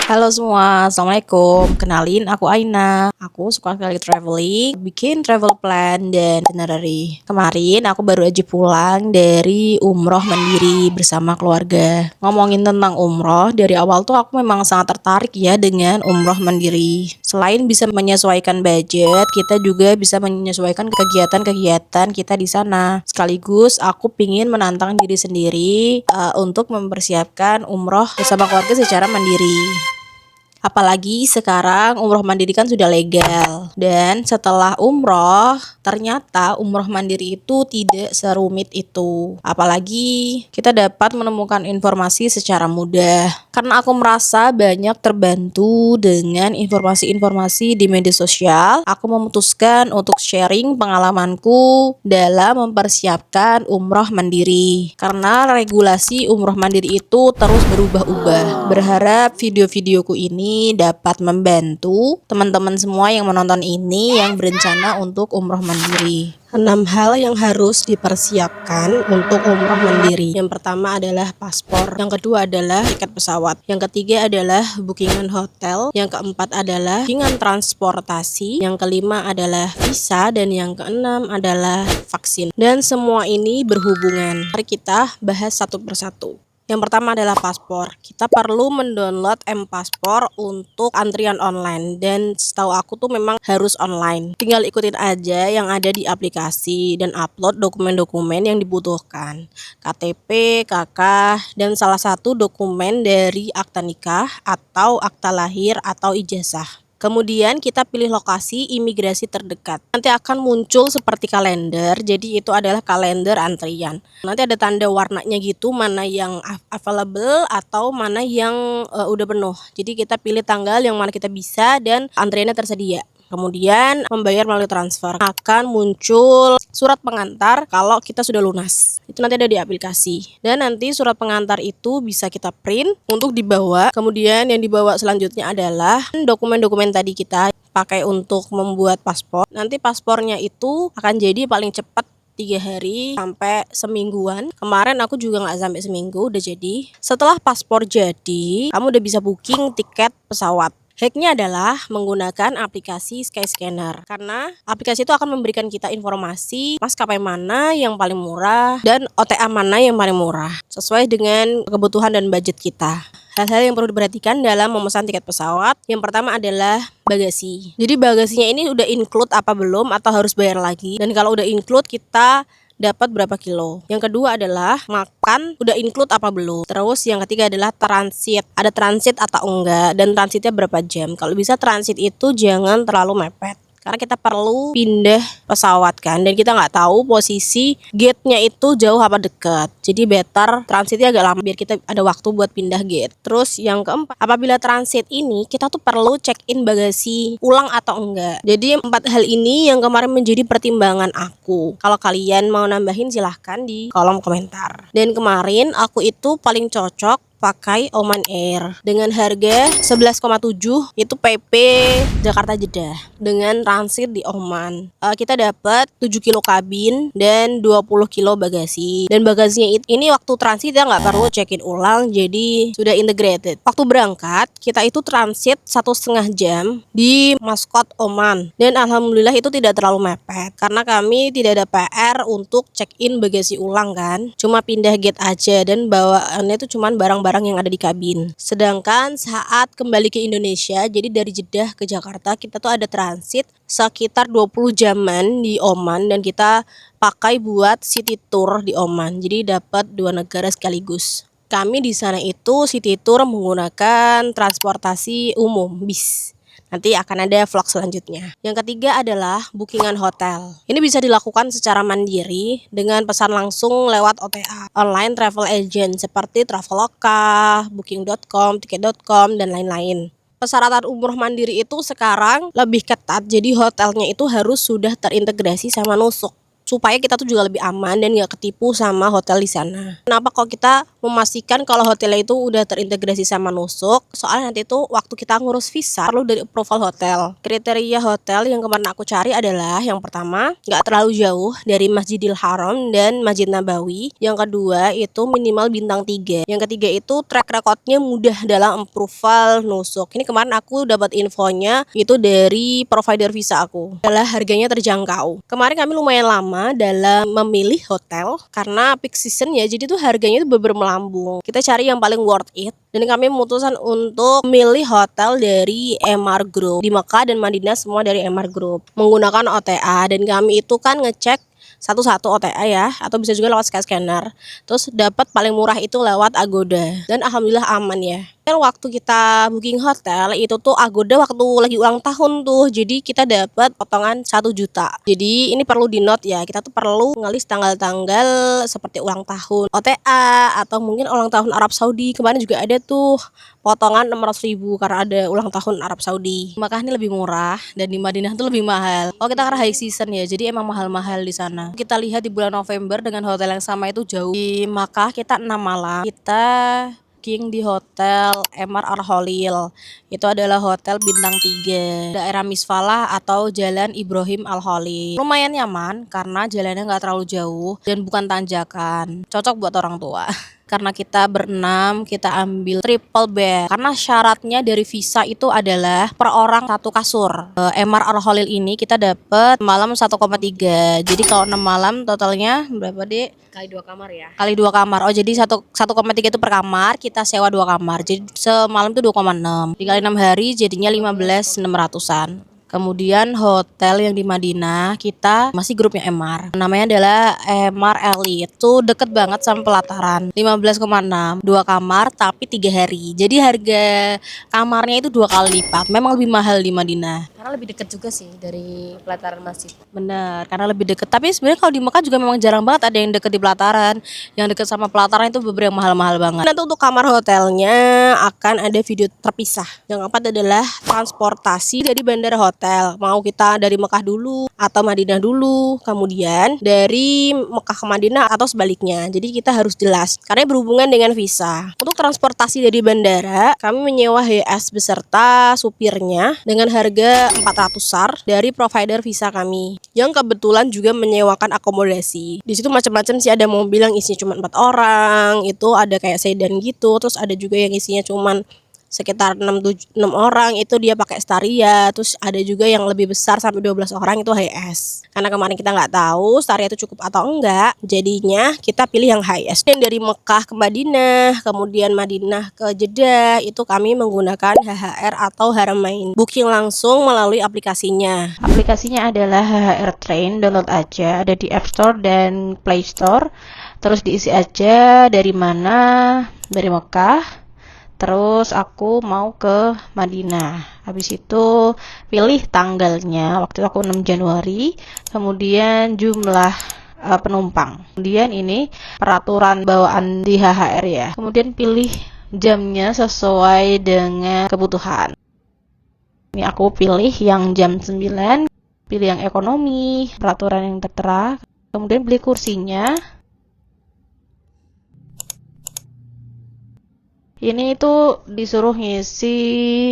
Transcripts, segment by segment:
Halo semua, Assalamualaikum. Kenalin, aku Aina. Aku suka sekali traveling, bikin travel plan dan itinerary. Kemarin aku baru aja pulang dari umroh mandiri bersama keluarga. Ngomongin tentang umroh, dari awal tuh aku memang sangat tertarik ya dengan umroh mandiri. Selain bisa menyesuaikan budget, kita juga bisa menyesuaikan kegiatan-kegiatan kita di sana. Sekaligus aku pingin menantang diri sendiri untuk mempersiapkan umroh bersama keluarga secara mandiri. Apalagi sekarang umroh mandiri kan sudah legal. Dan setelah umroh, ternyata umroh mandiri itu tidak serumit itu. Apalagi kita dapat menemukan informasi secara mudah. Karena aku merasa banyak terbantu dengan informasi-informasi di media sosial, aku memutuskan untuk sharing pengalamanku dalam mempersiapkan umroh mandiri. Karena regulasi umroh mandiri itu terus berubah-ubah. Berharap video-videoku ini dapat membantu teman-teman semua yang menonton ini yang berencana untuk umroh mandiri. 6 hal yang harus dipersiapkan untuk umroh mandiri. Yang pertama adalah paspor, yang kedua adalah tiket pesawat, yang ketiga adalah bookingan hotel, yang keempat adalah bookingan transportasi, yang kelima adalah visa, dan yang keenam adalah vaksin. Dan semua ini berhubungan. Mari kita bahas satu persatu. Yang pertama adalah paspor. Kita perlu mendownload M-Paspor untuk antrian online, dan setahu aku tuh memang harus online. Tinggal ikutin aja yang ada di aplikasi dan upload dokumen-dokumen yang dibutuhkan. KTP, KK, dan salah satu dokumen dari akta nikah atau akta lahir atau ijazah. Kemudian kita pilih lokasi imigrasi terdekat. Nanti akan muncul seperti kalender, jadi itu adalah kalender antrian. Nanti ada tanda warnanya gitu, mana yang available atau mana yang udah penuh. Jadi kita pilih tanggal yang mana kita bisa dan antriannya tersedia. Kemudian membayar melalui transfer. Akan muncul surat pengantar kalau kita sudah lunas. Itu nanti ada di aplikasi. Dan nanti surat pengantar itu bisa kita print untuk dibawa. Kemudian yang dibawa selanjutnya adalah dokumen-dokumen tadi kita pakai untuk membuat paspor. Nanti paspornya itu akan jadi paling cepat 3 hari sampai semingguan. Kemarin aku juga nggak sampai seminggu udah jadi. Setelah paspor jadi, kamu udah bisa booking tiket pesawat. Hacknya adalah menggunakan aplikasi Skyscanner, karena aplikasi itu akan memberikan kita informasi maskapai mana yang paling murah dan OTA mana yang paling murah sesuai dengan kebutuhan dan budget kita. Hal-hal yang perlu diperhatikan dalam memesan tiket pesawat, yang pertama adalah bagasi. Jadi bagasinya ini udah include apa belum atau harus bayar lagi, dan kalau udah include kita dapat berapa kilo. Yang kedua adalah makan udah include apa belum. Terus yang ketiga adalah transit, ada transit atau enggak, dan transitnya berapa jam. Kalau bisa transit itu jangan terlalu mepet, karena kita perlu pindah pesawat kan, dan kita nggak tahu posisi gate-nya itu jauh apa dekat. Jadi better transitnya agak lama biar kita ada waktu buat pindah gate. Terus yang keempat, apabila transit ini kita tuh perlu check in bagasi ulang atau enggak. Jadi 4 hal ini yang kemarin menjadi pertimbangan aku. Kalau kalian mau nambahin silahkan di kolom komentar. Dan kemarin aku itu paling cocok pakai Oman Air dengan harga 11,7 itu PP Jakarta Jeddah dengan transit di Oman. Kita dapat 7 kilo kabin dan 20 kilo bagasi, dan bagasinya ini waktu transit ya nggak perlu check-in ulang, jadi sudah integrated. Waktu berangkat kita itu transit 1,5 jam di Muscat Oman, dan alhamdulillah itu tidak terlalu mepet karena kami tidak ada PR untuk check-in bagasi ulang kan, cuma pindah gate aja dan bawaannya itu cuma barang-barang yang ada di kabin. Sedangkan saat kembali ke Indonesia, jadi dari Jeddah ke Jakarta, kita tuh ada transit sekitar 20 jaman di Oman, dan kita pakai buat city tour di Oman. Jadi dapat 2 negara sekaligus. Kami di sana itu city tour menggunakan transportasi umum, bis. Nanti akan ada vlog selanjutnya. Yang ketiga adalah bookingan hotel. Ini bisa dilakukan secara mandiri dengan pesan langsung lewat OTA, online travel agent seperti Traveloka, Booking.com, Tiket.com, dan lain-lain. Persyaratan umroh mandiri itu sekarang lebih ketat, jadi hotelnya itu harus sudah terintegrasi sama Nusuk. supaya kita tuh juga lebih aman dan nggak ketipu sama hotel di sana. Kenapa kalau kita memastikan kalau hotelnya itu udah terintegrasi sama Nusuk? Soalnya nanti tuh waktu kita ngurus visa perlu dari approval hotel. Kriteria hotel yang kemarin aku cari adalah yang pertama nggak terlalu jauh dari Masjidil Haram dan Masjid Nabawi. Yang kedua itu minimal bintang 3. Yang ketiga itu track recordnya mudah dalam approval Nusuk. Ini kemarin aku dapat infonya itu dari provider visa aku. Adalah harganya terjangkau. Kemarin kami lumayan lama dalam memilih hotel karena peak season ya, jadi tuh harganya itu bener melambung. Kita cari yang paling worth it dan kami memutuskan untuk memilih hotel dari MR Group di Mekah dan Madinah, semua dari MR Group menggunakan OTA. Dan kami itu kan ngecek satu-satu OTA ya, atau bisa juga lewat scanner. Terus dapat paling murah itu lewat Agoda dan alhamdulillah aman ya. Kan waktu kita booking hotel itu tuh Agoda waktu lagi ulang tahun tuh, jadi kita dapat potongan 1 juta. Jadi ini perlu di note ya, kita tuh perlu ngelis tanggal-tanggal seperti ulang tahun OTA atau mungkin ulang tahun Arab Saudi. Kemarin juga ada tuh potongan 600.000 karena ada ulang tahun Arab Saudi. Makkah ini lebih murah dan di Madinah tuh lebih mahal. Oh kita karena high season ya, jadi emang mahal-mahal di sana. Kita lihat di bulan November dengan hotel yang sama itu jauh. Di Makkah kita 6 malam. Kita booking di hotel MR Al Holil. Itu adalah hotel bintang 3 daerah Misfalah atau Jalan Ibrahim Al Holil. Lumayan nyaman karena jalannya nggak terlalu jauh dan bukan tanjakan. Cocok buat orang tua. Karena kita berenam, kita ambil triple bed. Karena syaratnya dari visa itu adalah per orang 1 kasur. MR Al Holil ini kita dapat malam 1,3. Jadi kalau 6 malam totalnya berapa, Dek? Kali 2 kamar ya. Kali 2 kamar. Oh, jadi 1,3 itu per kamar, kita sewa 2 kamar. Jadi semalam itu 2,6. Dikali 6 hari jadinya 15.600-an. Kemudian hotel yang di Madinah kita masih grupnya MR. Namanya adalah MR Elite. Itu deket banget sama pelataran. 15,6, 2 kamar tapi 3 hari. Jadi harga kamarnya itu 2 kali lipat. Memang lebih mahal di Madinah. Karena lebih dekat juga sih dari pelataran masjid. Bener, karena lebih deket. Tapi sebenarnya kalau di Mekah juga memang jarang banget ada yang deket di pelataran. Yang deket sama pelataran itu beberapa yang mahal-mahal banget. Nanti untuk kamar hotelnya akan ada video terpisah. Yang keempat adalah transportasi dari bandara hotel. Mau kita dari Mekah dulu atau Madinah dulu, kemudian dari Mekah ke Madinah atau sebaliknya. Jadi kita harus jelas karena berhubungan dengan visa. Untuk transportasi dari bandara, kami menyewa HS beserta supirnya dengan harga 400 SAR dari provider visa kami yang kebetulan juga menyewakan akomodasi. Di situ macam-macam sih, ada mobil yang isinya cuma 4 orang, itu ada kayak sedan gitu, terus ada juga yang isinya cuma sekitar 6 orang, itu dia pakai Staria. Terus ada juga yang lebih besar sampai 12 orang, itu HS. Karena kemarin kita nggak tahu Staria itu cukup atau enggak, jadinya kita pilih yang HS. Yang dari Mekah ke Madinah, kemudian Madinah ke Jeddah, itu kami menggunakan HHR atau Haramain. Booking langsung melalui aplikasinya. Aplikasinya adalah HHR Train, download aja, ada di App Store dan Play Store. Terus diisi aja dari mana, dari Mekah. Terus aku mau ke Madinah. Habis itu pilih tanggalnya. Waktu itu aku 6 Januari. Kemudian jumlah penumpang. Kemudian ini peraturan bawaan di HHR ya. Kemudian pilih jamnya sesuai dengan kebutuhan. Ini aku pilih yang jam 9. Pilih yang ekonomi, peraturan yang tertera. Kemudian pilih kursinya. Ini itu disuruh ngisi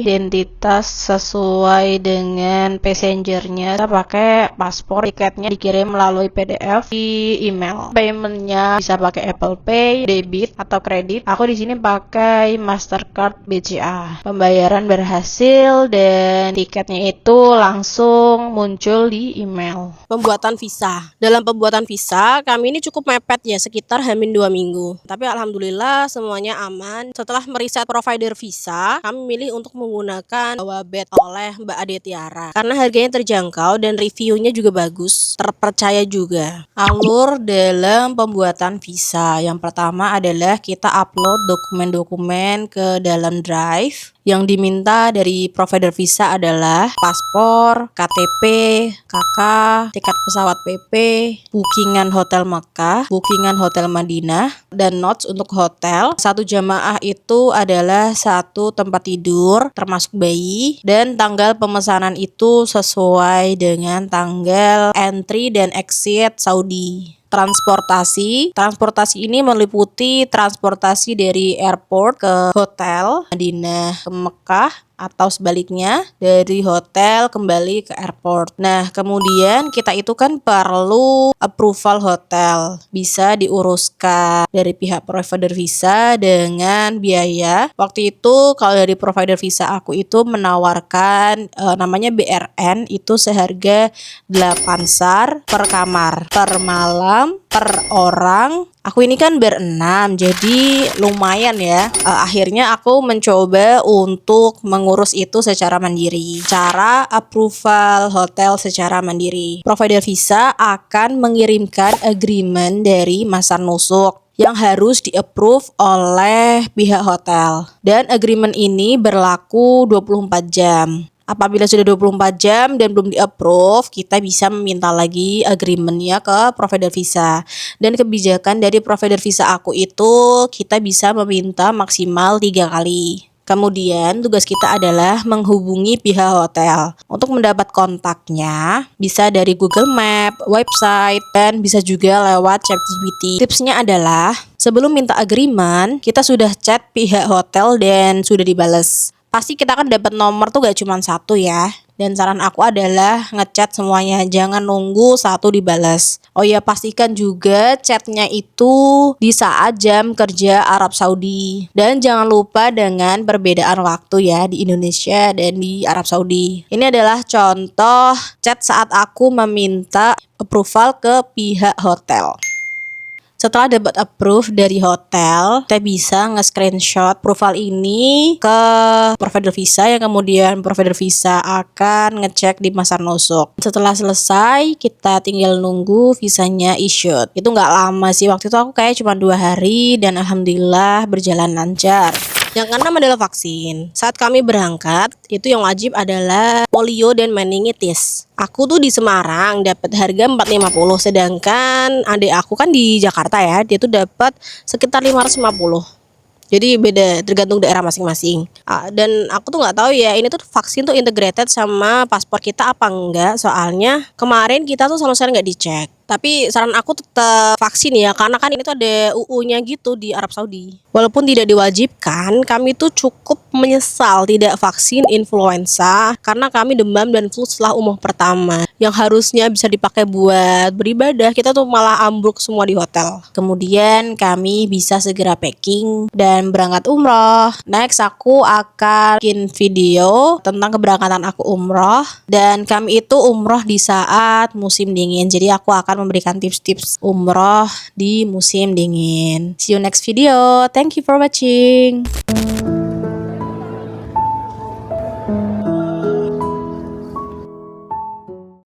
identitas sesuai dengan passengernya. Kita pakai paspor, tiketnya dikirim melalui PDF di email. Paymentnya bisa pakai Apple Pay, debit atau kredit. Aku di sini pakai Mastercard BCA. Pembayaran berhasil dan tiketnya itu langsung muncul di email. Pembuatan visa. Dalam pembuatan visa kami ini cukup mepet ya, sekitar hamin 2 minggu. Tapi alhamdulillah semuanya aman. Setelah meriset provider visa, kami milih untuk menggunakan Wabet oleh Mbak Ade Tiara karena harganya terjangkau dan reviewnya juga bagus, terpercaya juga. Alur dalam pembuatan visa, yang pertama adalah kita upload dokumen-dokumen ke dalam Drive. Yang diminta dari provider visa adalah paspor, KTP, KK, tiket pesawat PP, bookingan hotel Mekah, bookingan hotel Madinah, dan notes untuk hotel. Satu jamaah itu adalah satu tempat tidur termasuk bayi, dan tanggal pemesanan itu sesuai dengan tanggal entry dan exit Saudi. Transportasi ini meliputi transportasi dari airport ke hotel Madinah ke Mekah atau sebaliknya dari hotel kembali ke airport. Nah, kemudian kita itu kan perlu approval hotel. Bisa diuruskan dari pihak provider visa dengan biaya. Waktu itu kalau dari provider visa aku itu menawarkan namanya BRN itu seharga 8 SAR per kamar, per malam, per orang. Aku ini kan berenam, jadi lumayan ya. Akhirnya aku mencoba untuk mengurus itu secara mandiri. Cara approval hotel secara mandiri. Provider visa akan mengirimkan agreement dari Masar Nusuk yang harus di-approve oleh pihak hotel. Dan agreement ini berlaku 24 jam. Apabila sudah 24 jam dan belum di-approve, kita bisa meminta lagi agreementnya ke provider visa. Dan kebijakan dari provider visa aku itu kita bisa meminta maksimal 3 kali. Kemudian tugas kita adalah menghubungi pihak hotel. Untuk mendapat kontaknya bisa dari Google Map, website, dan bisa juga lewat ChatGPT. Tipsnya adalah sebelum minta agreement, kita sudah chat pihak hotel dan sudah dibales. Pasti kita kan dapat nomor tuh gak cuma satu ya. Dan saran aku adalah ngechat semuanya, jangan nunggu satu dibalas. Oh ya, pastikan juga chatnya itu di saat jam kerja Arab Saudi. Dan jangan lupa dengan perbedaan waktu ya di Indonesia dan di Arab Saudi. Ini adalah contoh chat saat aku meminta approval ke pihak hotel. Setelah dapat approve dari hotel, kita bisa nge-screenshot profile ini ke provider visa yang kemudian provider visa akan ngecek di Masar Nusuk. Setelah selesai, kita tinggal nunggu visanya issued. Itu nggak lama sih, waktu itu aku kayak cuma 2 hari dan alhamdulillah berjalan lancar. Yang keenam adalah vaksin. Saat kami berangkat, itu yang wajib adalah polio dan meningitis. Aku tuh di Semarang dapat harga 450, sedangkan adik aku kan di Jakarta ya, dia tuh dapat sekitar 550. Jadi beda tergantung daerah masing-masing. Dan aku tuh nggak tahu ya ini tuh vaksin tuh integrated sama paspor kita apa enggak. Soalnya kemarin kita tuh sama sekali nggak dicek. Tapi saran aku tetap vaksin ya, karena kan ini tuh ada UU-nya gitu di Arab Saudi. Walaupun tidak diwajibkan, kami tuh cukup menyesal tidak vaksin influenza karena kami demam dan flu setelah umroh pertama. Yang harusnya bisa dipakai buat beribadah, kita tuh malah ambruk semua di hotel. Kemudian kami bisa segera packing dan berangkat umroh. Next aku akan bikin video tentang keberangkatan aku umroh, dan kami itu umroh di saat musim dingin. Jadi aku akan memberikan tips-tips umroh di musim dingin. See you next video. Thank you for watching.